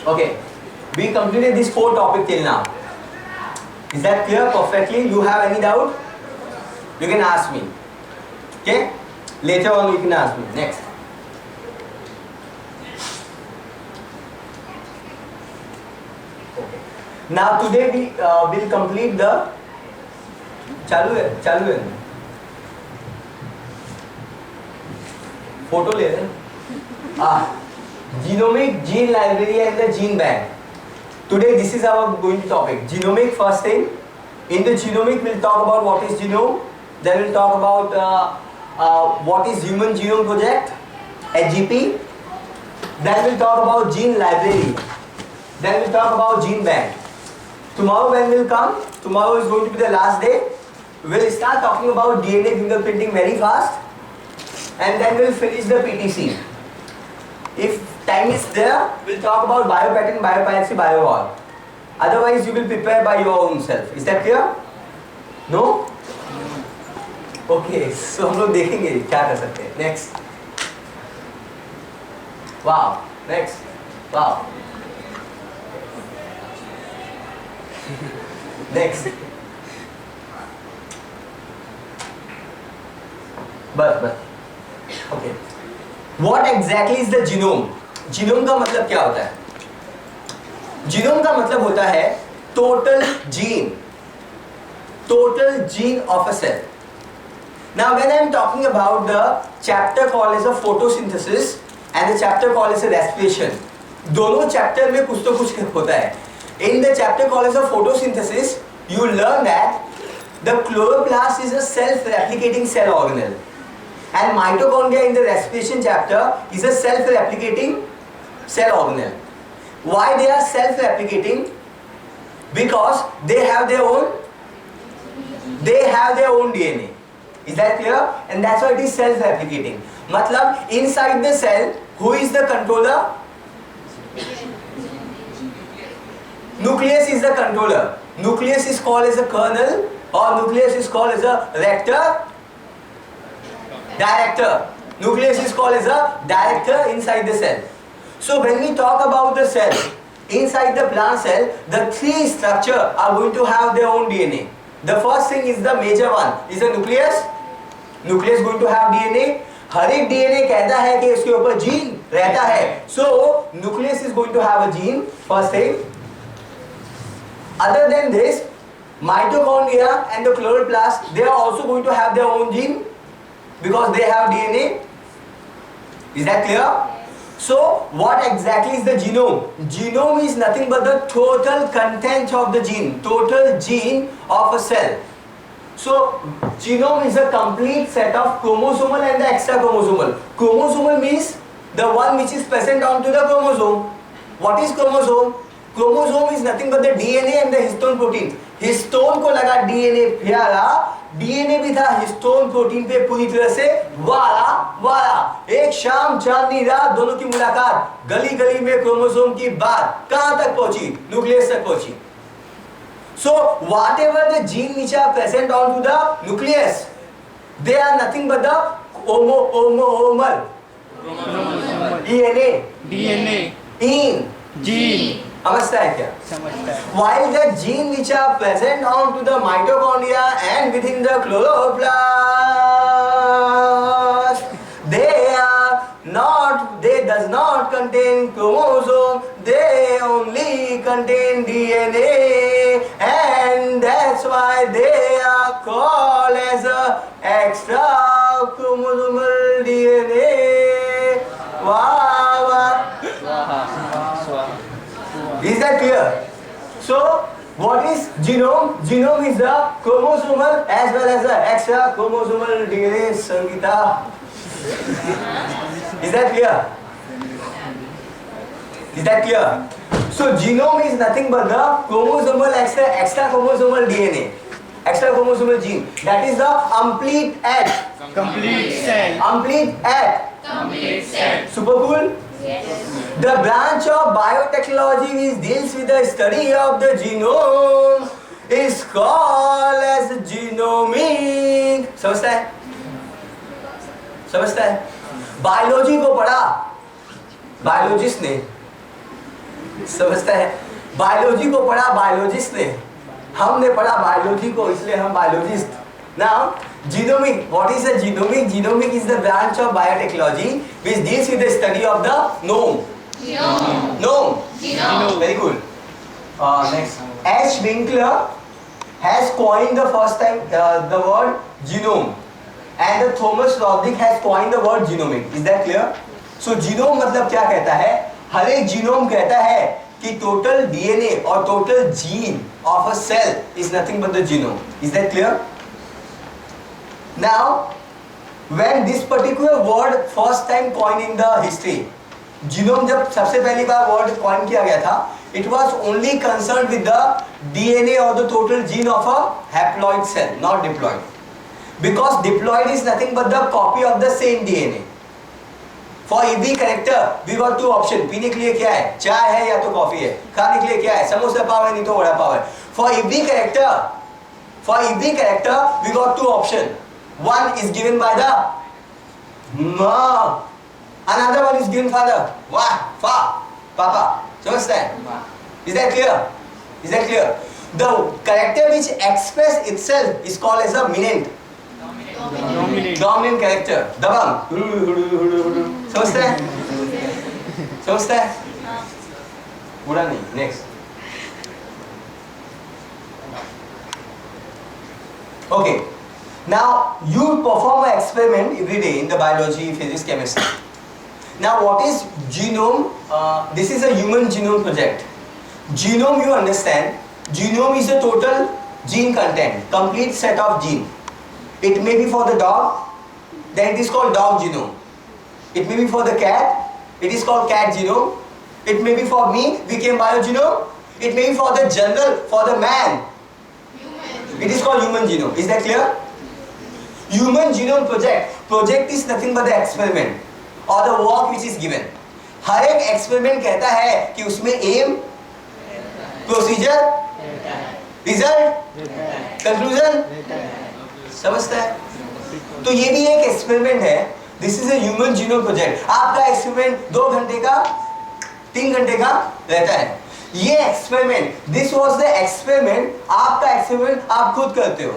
Okay, we completed this 4 topic till now. Is that clear perfectly? You have any doubt? You can ask me. Okay? Later on you can ask me. Next. Okay. Now today we will complete the चालू है photo ले रहे हैं genomic gene library and the gene bank. Today this is our going topic. Genomic first thing. In the genomic we'll talk about what is genome. Then we'll talk about what is Human Genome Project, HGP. Then we'll talk about gene library. Then we'll talk about gene bank. Tomorrow when we'll come, tomorrow is going to be the last day. We'll start talking about DNA fingerprinting very fast. And then we'll finish the PTC. If time is there, we'll talk about biopattern, biopiracy, biowall. Otherwise, you will prepare by your own self. Is that clear? No? Okay, so हम लोग देखेंगे क्या कर सकते हैं. Next. Wow. Next. Wow. Next. But. Okay. What exactly is the genome? Genome का मतलब क्या होता है? Genome का मतलब होता है total gene of a cell. Now when I am talking about the chapter called as a photosynthesis and the chapter called as a respiration, दोनों chapter में कुछ तो कुछ होता है. In the chapter called as a photosynthesis, you learn that the chloroplast is a self-replicating cell organelle. And mitochondria in the respiration chapter is a self-replicating cell organelle. Why they are self-replicating? Because they have their own DNA. Is that clear? And that's why it is self-replicating. मतलब inside the cell, who is the controller? Nucleus is the controller. Nucleus is called as a kernel, or nucleus is called as a director. Nucleus is called as a director inside the cell. So when we talk about the cell, inside the plant cell, the 3 structure are going to have their own DNA. The first thing is the major one, is the nucleus. Nucleus going to have DNA. हर एक DNA कहता है कि इसके ऊपर gene रहता है. So nucleus is going to have a gene, first thing. Other than this, mitochondria and the chloroplast, they are also going to have their own gene because they have DNA. Is that clear? So what exactly is the genome? Genome is nothing but the total content of the gene, total gene of a cell. So genome is a complete set of chromosomal and the extra chromosomal. Chromosomal means the one which is present onto the chromosome. What is chromosome? Chromosome is nothing but the DNA and the histone protein. Histone को लगा DNA प्यारा, DNA भी था histone protein पे पूरी तरह से वाला. एक शाम चांदनी रात दोनों की मुलाकात, गली गली में क्रोमोसोम की बात कहाँ तक पहुँची? न्यूक्लियस तक पहुँची. So whatever the gene which are present onto the nucleus, they are nothing but the homomal. DNA. Gene. समझता है क्या? समझता है. While the gene which are present onto the mitochondria and within the chloroplast, they does not contain chromosome, they only contain DNA, and that's why they are called as a extra chromosomal DNA. Wow. Is that clear? So, what is genome? Genome is the chromosomal as well as the extra chromosomal DNA. Sangeeta. Is that clear? Is that clear? So, genome is nothing but the chromosomal extra chromosomal DNA. Extra chromosomal gene. That is the complete act. Complete act. Super cool? Yes. The branch of biotechnology which deals with the study of the genome is called as genomic. समझता है? Biology को पढ़ा biologist ने, समझता है? Biology को पढ़ा biologist ने, हमने पढ़ा बायोलॉजी को, इसलिए हम biologist. Now, genomic. What is a genomic? Genomic is the branch of biotechnology which deals with the study of the genome. Genome. Genome. Very good. Next. H. Winkler has coined the first time the word genome, and the Thomas Roddick has coined the word genomic. Is that clear? So genome मतलब क्या कहता है? हर एक genome कहता है कि total DNA और total gene of a cell is nothing but the genome. Is that clear? Now, when this particular word first time coined in the history, genome जब सबसे पहली बार word coin किया गया था, it was only concerned with the DNA or the total gene of a haploid cell, not diploid. Because diploid is nothing but the copy of the same DNA. For every character, we got two options. पीने के लिए क्या है? चाय है या तो coffee है. खाने के लिए क्या है? समोसा पाव है नहीं तो वड़ा पाव है. For every character, we got two options. One is given by the ma, another one is given by the wa, fa, papa. समझते हैं? Is that clear? Is that clear? The character which express itself is called as a minant. Dominant character. दबंग. समझते हैं? समझते हैं? बुरा नहीं. Next. Okay. Now you perform an experiment every day in the biology, physics, chemistry. Now what is genome? This is a human genome project. Genome, you understand, genome is a total gene content, complete set of gene. It may be for the dog, then it is called dog genome. It may be for the cat, it is called cat genome. It may be for me, became biogenome. It may be for the general, for the man. It is called human genome. Is that clear? Human genome project. Project is nothing but the experiment or the work which is given. हर एक experiment कहता है कि उसमें aim, procedure, result, conclusion. समझता है? तो ये भी एक experiment है. This is a human genome project. आपका experiment 2 घंटे का, 3 घंटे का रहता है. ये experiment, this was the experiment. आपका experiment आप खुद करते हो.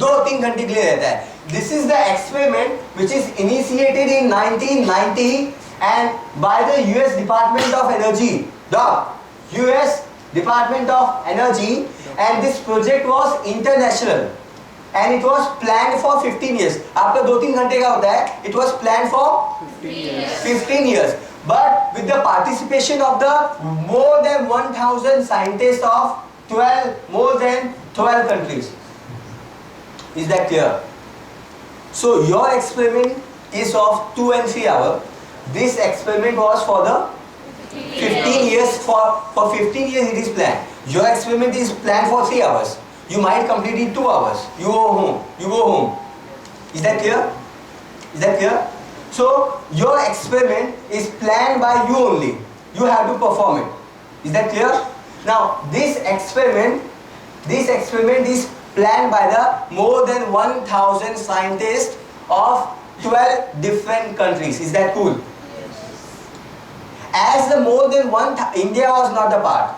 2-3 घंटे के लिए रहता है. This is the experiment which is initiated in 1990 and by the US Department of Energy. The US Department of Energy, and this project was international and it was planned for 15 years. आपका 2-3 घंटे का होता है. It was planned for 15 years. But with the participation of the more than 1,000 scientists of more than 12 countries. Is that clear? So your experiment is of 2 and 3 hours. This experiment was for the 15 years. For 15 years it is planned. Your experiment is planned for 3 hours. You might complete it 2 hours. You go home. Is that clear? Is that clear? So your experiment is planned by you only. You have to perform it. Is that clear? Now this experiment is planned by the more than 1,000 scientists of 12 different countries. Is that cool? As the more than India was not a part.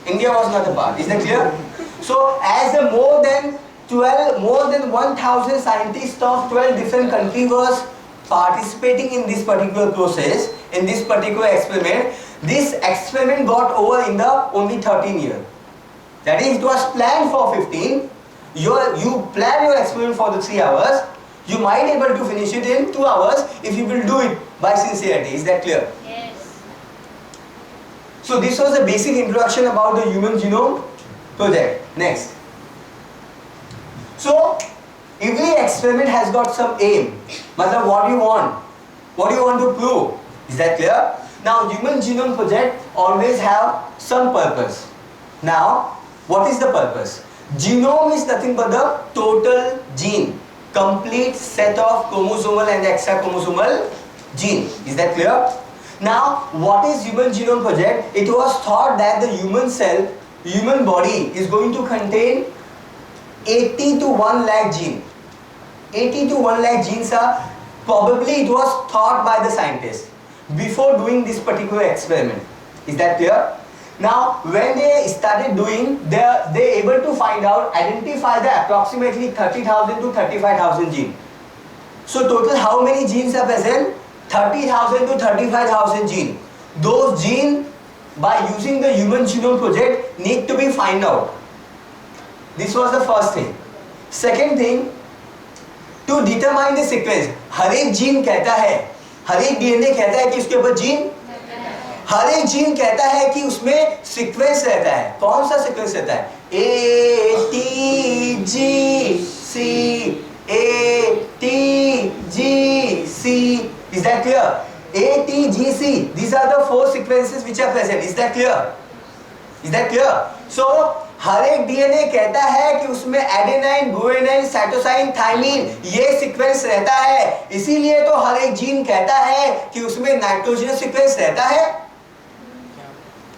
India was not a part. Is that clear? So as the more than 1,000 scientists of 12 different countries was participating in this particular process, in this particular experiment, this experiment got over in the only 13 years. That is, it was planned for 15. You plan your experiment for the 3 hours. You might be able to finish it in 2 hours if you will do it by sincerity. Is that clear? Yes. So this was a basic introduction about the human genome project. Next. So every experiment has got some aim. Matlab, what do you want? What do you want to prove? Is that clear? Now human genome project always have some purpose. Now what is the purpose? Genome is nothing but the total gene, complete set of chromosomal and extra chromosomal gene. Is that clear? Now what is human genome project? It was thought that the human body is going to contain 80 to 1 lakh gene. 80 to 1 lakh genes are, probably it was thought by the scientists before doing this particular experiment. Is that clear? Now when they started doing, they able to find out, identify the approximately 30,000 to 35,000 genes. So total how many genes are present? 30,000 to 35,000 genes. Those genes, by using the Human Genome Project, need to be find out. This was the first thing. Second thing, to determine the sequence. हर एक gene कहता है, हर एक DNA कहता है कि उसके ऊपर gene, हर एक जीन कहता है कि उसमें सीक्वेंस रहता है. कौन सा सीक्वेंस रहता है? A T G C, A T G C. Is that clear? A T G C. These are the four sequences which are present. Is that clear? Is that clear? So हर एक DNA कहता है कि उसमें adenine, guanine, cytosine, thymine ये sequence रहता है. इसीलिए तो हर एक जीन कहता है कि उसमें नाइट्रोजनस सीक्वेंस रहता है.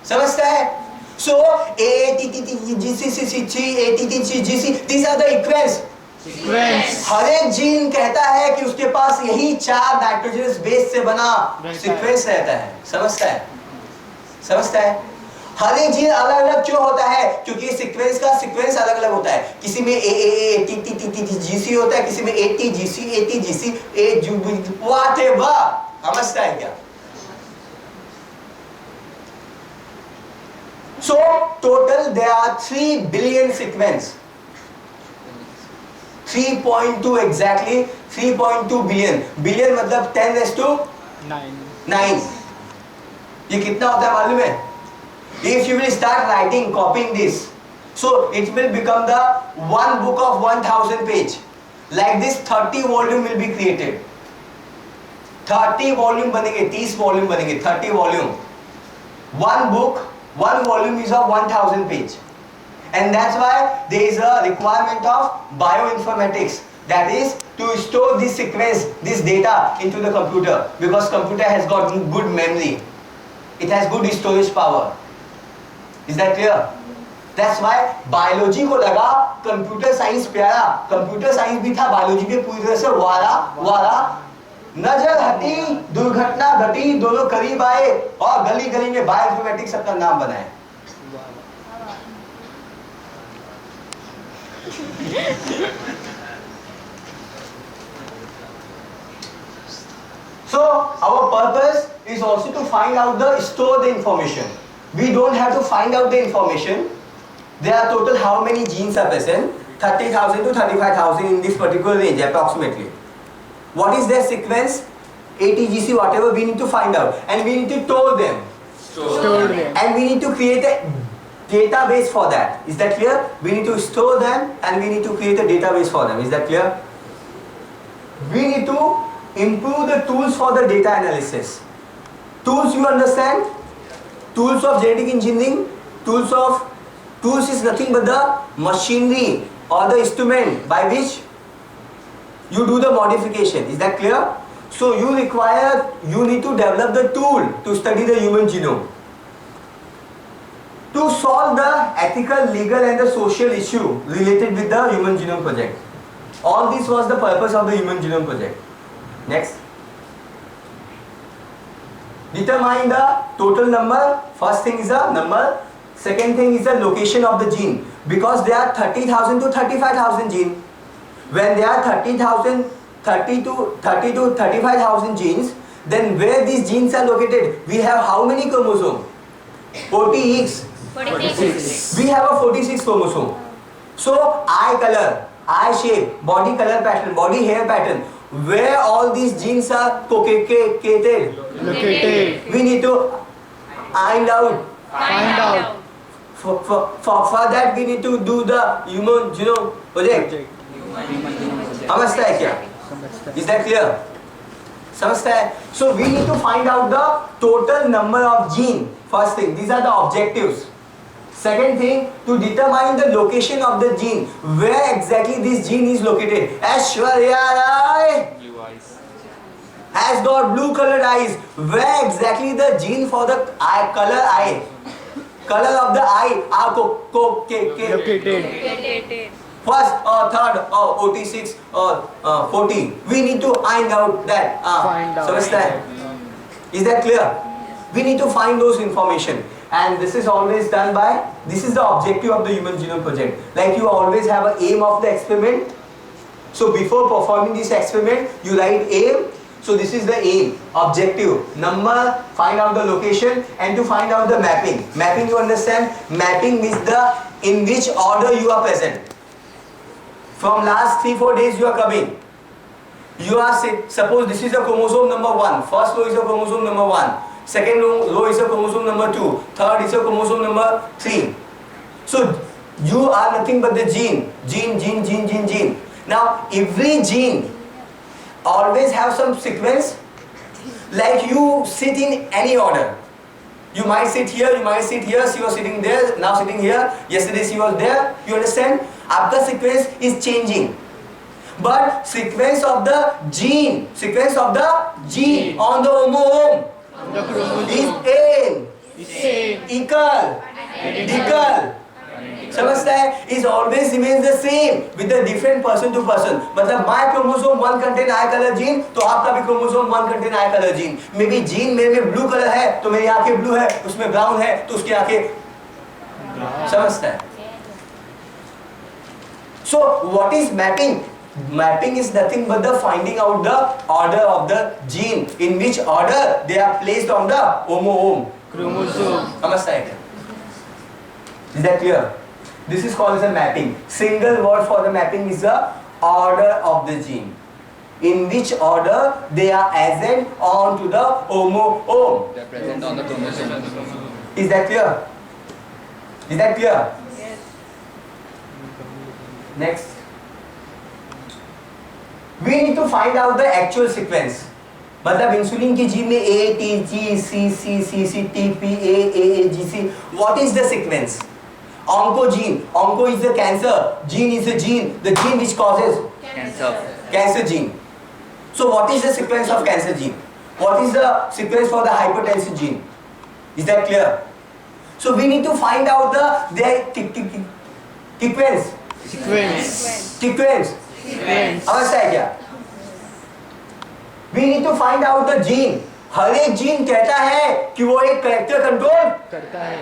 समझता है? So A T T T G C C C G A T T G G C, these are the sequence. हर एक जीन कहता है कि उसके पास यही 4 नाइट्रोजनस बेस से बना सीक्वेंस रहता है. समझता है? समझता है? हर एक जीन अलग अलग क्यों होता है? क्योंकि सीक्वेंस का सीक्वेंस अलग अलग होता है. किसी में A T T T T G C होता है, किसी में A T G C A T G C A whatever. समझता है क्या? So total there are 3 billion sequence. 3.2 exactly, 3.2 billion. Billion मतलब 10⁹9. ये कितना होता है मालूम है? If you will start writing, copying this, so it will become the one book of 1000 page. Like this 30 volume will be created. 30 volume बनेंगे, 30 volume बनेंगे, 30 volume. One book, one volume is of 1000 page. And that's why there is a requirement of bioinformatics. That is to store this sequence, this data into the computer. Because computer has got good memory. It has good storage power. Is that clear? That's why biology को लगा computer science प्यारा. Computer science भी था, biology भी पूरी तरह से वारा. नजर हटी, दुर्घटना घटी, दोनों करीब आए और गली गली में बायोइन्फॉर्मेटिक्स अपना नाम बनाए. So our purpose is also to find out store the information. We don't have to find out the information. There are total how many genes are present? 30,000 to 35,000 in this particular range approximately. What is their sequence? ATGC, whatever we need to find out, and we need to store them. And we need to create a database for that. Is that clear? We need to store them and we need to create a database for them. Is that clear? We need to improve the tools for the data analysis. Tools, you understand? Tools of genetic engineering. Tools is nothing but the machinery or the instrument by which you do the modification. Is that clear? So you need to develop the tool to study the human genome. To solve the ethical, legal and the social issue related with the Human Genome Project. All this was the purpose of the Human Genome Project. Next. Determine the total number. First thing is the number. Second thing is the location of the gene. Because there are 30,000 to 35,000 genes. When there are 30 to 35,000 genes, then where these genes are located, we have how many chromosomes? 46. We have a 46 chromosome. So eye color, eye shape, body color pattern, body hair pattern, where all these genes are located. We need to find out. For that we need to do the Human Genome Project. समझता है क्या? Is that clear? समझता है? So we need to find out the total number of gene. First thing, these are the objectives. Second thing, to determine the location of the gene, where exactly this gene is located. Aishwarya Rai has got blue colored eyes. Where exactly the gene for the color of the eye are located. First or third or OT6 or 14. We need to find out that. Find out. So is that clear? We need to find those information, and this is always done by, this is the objective of the Human Genome Project. Like you always have an aim of the experiment. So before performing this experiment, you write aim. So this is the aim, objective, number, find out the location, and to find out the mapping. Mapping, you understand? Mapping means the in which order you are present. From last 3-4 days you are coming. You are suppose this is a chromosome number 1. First row is a chromosome number 1. Second row is a chromosome number 2. Third is a chromosome number 3. So you are nothing but the gene. Gene. Now every gene always have some sequence. Like you sit in any order. You might sit here, you might sit here, she was sitting there, now sitting here, yesterday she was there, you understand? After sequence is changing. But sequence of the gene on the homome is same, equal, identical. समझता है? Is always remains the same with the different person to person. मतलब my chromosome 1 contain eye color gene, तो आपका भी chromosome 1 contain eye color gene. Maybe gene मेरे में blue color है, तो मेरी आंखें blue है, उसमें brown है, तो उसकी आंखें समझता है? So what is mapping? Mapping is nothing but the finding out the order of the gene, in which order they are placed on the homome chromosome. समझता है क्या? Is that clear? This is called as a mapping. Single word for the mapping is the order of the gene, in which order they are present onto the homome. They are present on the chromosome. Is that clear? Is that clear? Yes. Next. We need to find out the actual sequence. मतलब insulin की gene में A, T, G, C, C, T, P, A, G, C. What is the sequence? Oncogene. Onco is the cancer. Gene is the gene. The gene which causes cancer gene. So what is the sequence of cancer gene? What is the sequence for the hypertension gene? Is that clear? So we need to find out their sequence. अवस्था है क्या? We need to find out the gene. हर एक gene कहता है कि वो एक character control करता है.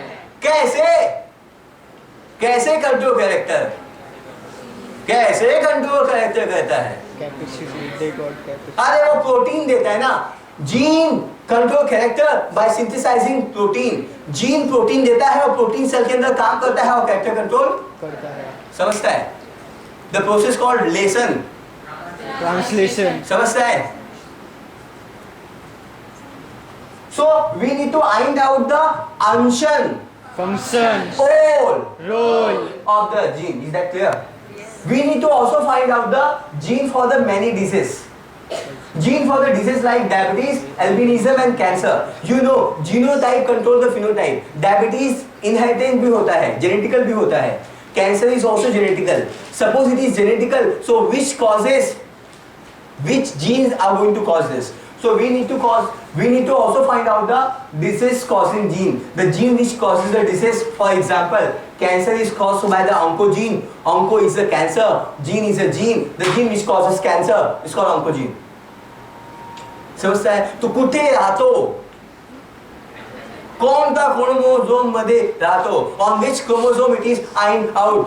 कैसे कंट्रोल कैरेक्टर? कैसे कंट्रोल कैरेक्टर कहता है? अरे वो प्रोटीन देता है ना. Gene control character bye synthesising protein. Gene protein देता है और प्रोटीन सेल के अंदर काम करता है और कैरेक्टर कंट्रोल करता है. समझता है? The process called relation. Translation. समझता है? So we need to find out the Function. role of the gene. Is that clear? We need to also find out the gene for the many diseases. Gene for the diseases like diabetes, albinism and cancer. You know, genotype control the phenotype. Diabetes inheritance भी होता है, genetical भी होता है. Cancer is also genetical. Suppose it is genetical, so which genes are going to cause this? So we need to also find out the disease causing gene. The gene which causes the disease. For example, cancer is caused by the oncogene. Onco is the cancer. Gene is a gene. The gene which causes cancer is called oncogene. समझता है? तो कुठे राहतो? कोणता chromosome मध्ये राहतो? On which chromosome it is find out.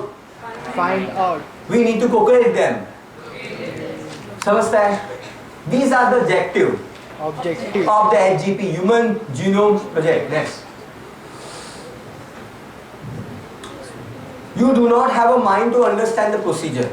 We need to correlate them. समझता है? These are the objective of the HGP, Human Genome Project. Next. You do not have a mind to understand the procedure.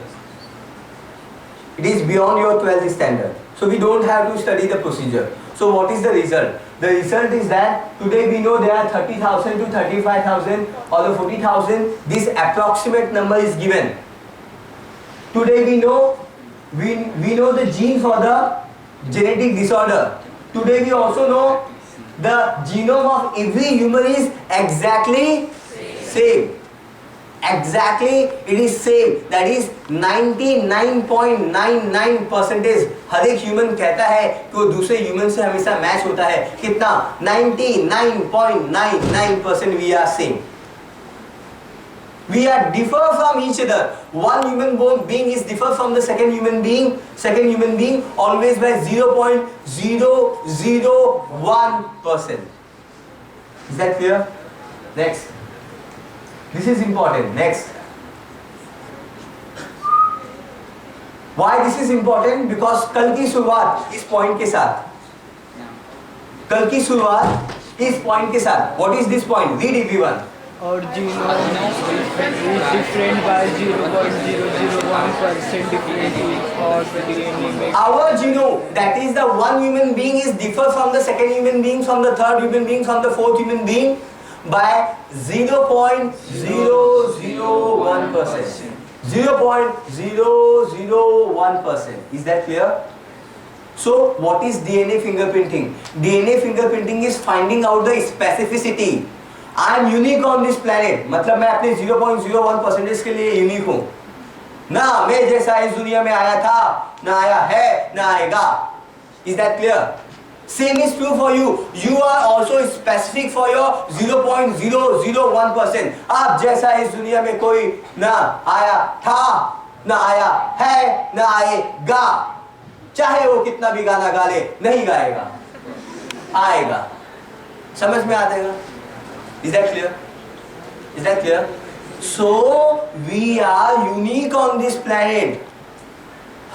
It is beyond your 12th standard. So we don't have to study the procedure. So what is the result? The result is that today we know there are 30,000 to 35,000 or the 40,000. This approximate number is given. Today we know the gene for the genetic disorder. Today we also know the genome of every human is exactly same. Exactly, it is same. That is 99.99%. हर एक human कहता है कि वो दूसरे human से हमेशा match होता है. कितना? 99.99% we are same. We are differ from each other. One human being is differ from the second human being always by 0.001%. Is that clear? Next. This is important. Next. Why this is important? Because कल की शुरुआत इस point के साथ, कल की शुरुआत इस पॉइंट के साथ. What is this point? Read everyone. Our genome is different by 0.001% differently or the DNA makes Our genome, that is the one human being, is differ from the second human being, from the third human being, from the fourth human being by 0.001%. 0.001%. Is that clear? So what is DNA fingerprinting? DNA fingerprinting is finding out the specificity. I am unique on this planet. मतलब मैं अपने 0.01% के लिए unique हूँ. ना मैं जैसा इस दुनिया में आया था, ना आया है, ना आएगा. Is that clear? Same is true for you. You are also specific for your 0.001%. आप जैसा इस दुनिया में कोई ना आया था, ना आया है, ना आएगा. चाहे वो कितना भी गाना गा ले, नहीं गाएगा, आएगा. समझ में आ जाएगा? Is that clear? Is that clear? So we are unique on this planet.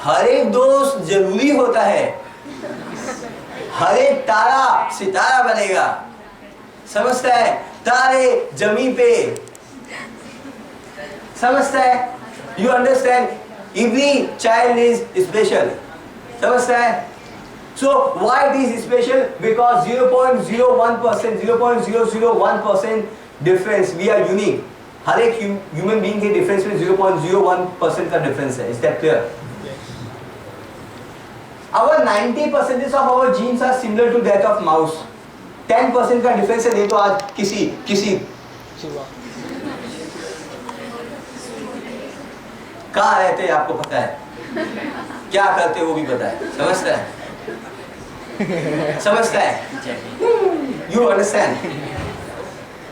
हर एक दोस्त जरूरी होता है. हर एक तारा सितारा बनेगा. समझता है? तारे जमीन पे. समझता है? You understand? Every child is special. समझता है? So why it is special? Because 0.01%, 0.001% difference. We are unique. हर एक human being के difference में 0.01% का difference है. Is that clear? Our 90% of our genes are similar to that of mouse. 10% का difference है. नहीं तो आज किसी कहाँ रहते हैं आपको पता है, क्या करते हैं वो भी पता है. समझता है? समझता है? You understand?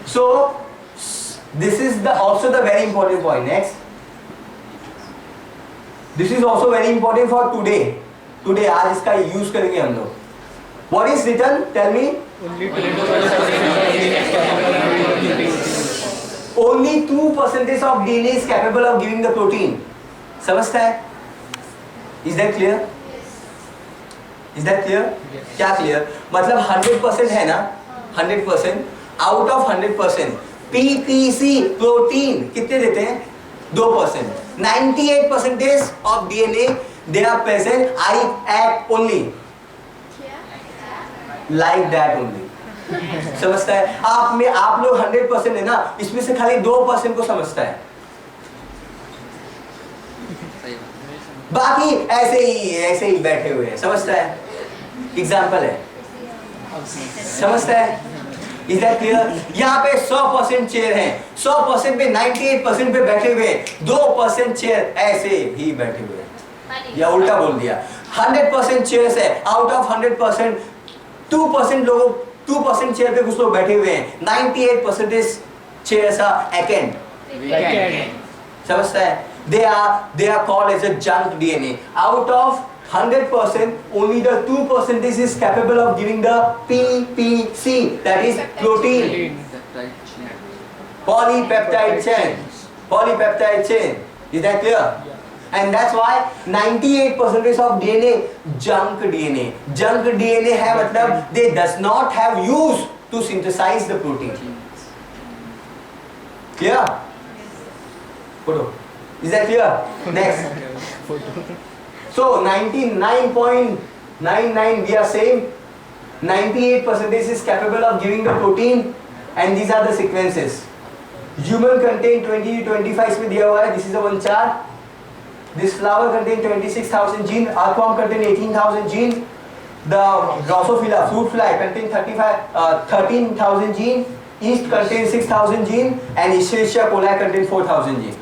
So this is also the very important point. Next, this is also very important for today. Today आज इसका यूज करेंगे हम लोग. What is written? Tell me. Only 2% of DNA is capable of giving the protein. समझता है? Is that clear? Is that clear? क्या clear? मतलब 100% है ना? 100% out of 100% PPC protein कितने देते हैं? 2%. 98% of DNA they are present. I act only like that only. समझता है? आप लोग 100% है ना? इसमें से खाली 2% को समझता है. बाकी ऐसे ही बैठे हुए हैं. समझता है? एग्जाम्पल है. समझता है? Is that clear? यहाँ पे 100% चेयर हैं. 100% पे 98% पे बैठे हुए हैं. 2% चेयर ऐसे ही बैठे हुए हैं. या उल्टा बोल दिया. 100% चेयर्स है. आउट ऑफ 100% 2% लोगों 2% चेयर पे कुछ लोग बैठे हुए हैं. 98% चेयर्स आर vacant. समझता है? They are called as a junk DNA. Out of 100%, only the 2% is capable of giving the PPC, that is protein. Polypeptide chain. Polypeptide chain. Is that clear? And that's why 98% of DNA junk DNA. Junk DNA है मतलब they does not have use to synthesize the protein. Clear? Photo. Is that clear? Next. So 99.99 we are saying 98% is capable of giving the protein, and these are the sequences. Human contain 20 to 25 में दिया हुआ है. This is the one chart. This flower contain 26,000 genes. Earthworm contain 18,000 genes. The Drosophila fruit fly contain 13,000 genes. Yeast contain 6,000 genes, and Escherichia coli contain 4,000 genes.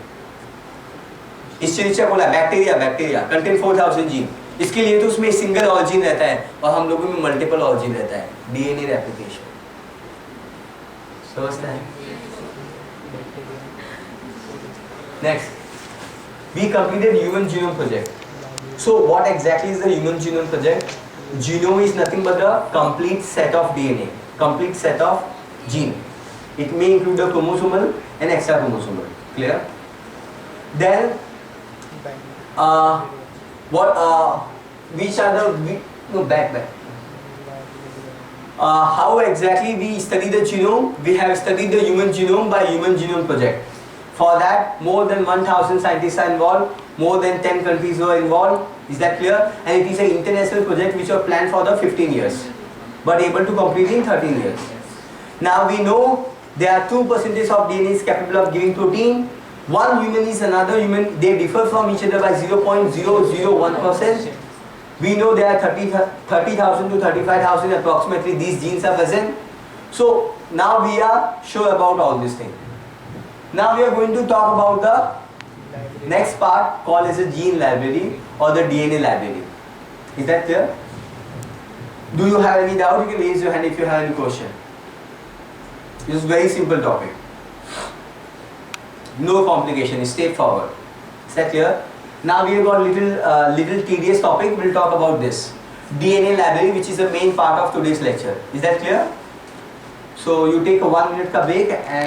Escherichia coli bacteria contain 4,000 gene. इसके लिए तो उसमें single ऑर्जिन रहता है और हम लोगों में मल्टीपल ऑर्जिन रहता है. DNA replication. समझता है? Next, we completed human genome project. So what exactly is the human genome project? Genome is nothing but the complete set of DNA. Complete set of gene. It may include the chromosomal and extra chromosomal. Clear? Then which are the how exactly we study the genome? We have studied the human genome by Human Genome Project. For that, more than 1,000 scientists are involved, more than 10 countries were involved. Is that clear? And it is an international project which was planned for the 15 years, but able to complete in 13 years. Now we know there are 2% of DNA is capable of giving protein. One human is another human. They differ from each other by 0.001%. We know there are 30,000 to 35,000 approximately these genes are present. So now we are sure about all these things. Now we are going to talk about the next part called as a gene library or the DNA library. Is that clear? Do you have any doubt? You can raise your hand if you have any question. It's a very simple topic. No complication, it's straightforward. Is that clear? Now we have got little tedious topic. We'll talk about this DNA library, which is the main part of today's lecture. Is that clear? So you take a 1 minute break and